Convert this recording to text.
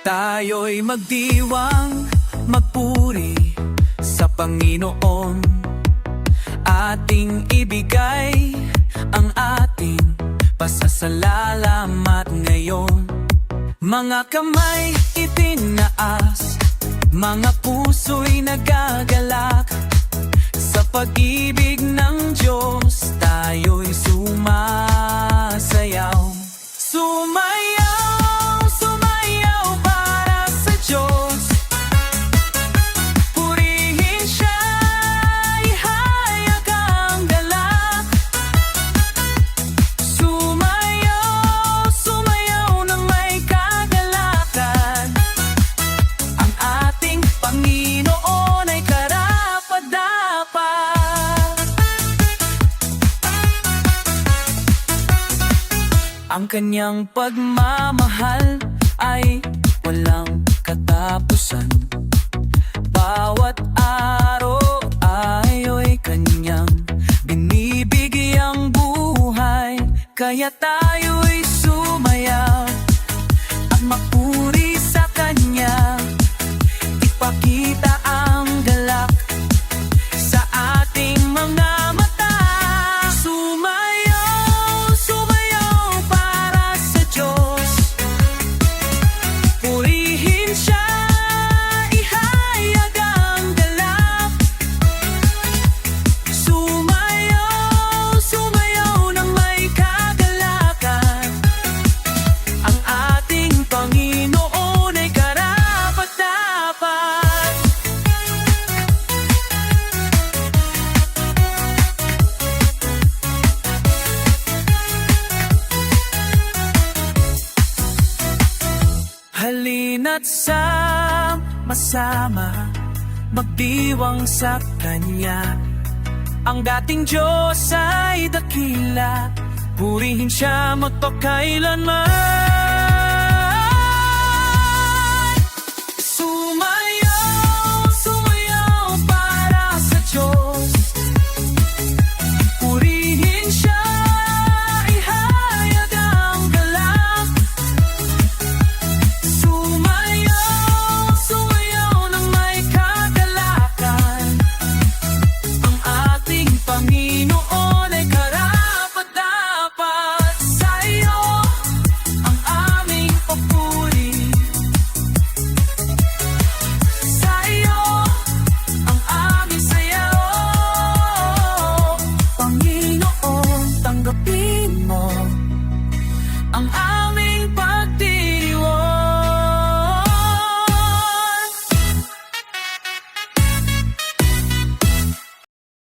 Tayo'y magdiwang, magpuri sa Panginoon. Ating ibigay ang ating pasasalamat ngayon. Mga kamay itinaas, mga puso'y nagagalak. Sa pag-ibig ng Diyos, tayo'y sumasayaw. Sumayaw, sumayaw para sa Diyos. Purihin Siya, ihayag ang galak. Sumayaw, sumayaw ng may kagalakan. Ang ating Panginoon ay karapat-dapat. Ang kanyang pagmamahal ay walang katapusan. Bawat araw ay kanyang binibigyang buhay. Kaya tayo'y sumayaw at magpuri sa kanya. Ipakita ang galak sa ating mga mata. Sumayaw, sumayaw para sa Diyos. Purihin Siya, ihayag ang galak. Sumayaw, sumayaw ng may kagalakan. Ang ating Panginoon ay karapat-dapat. Halina't sama-sama magdiwang sa Kanya. Ang dating Diyos ay dakila, purihin Siya magpakailanman.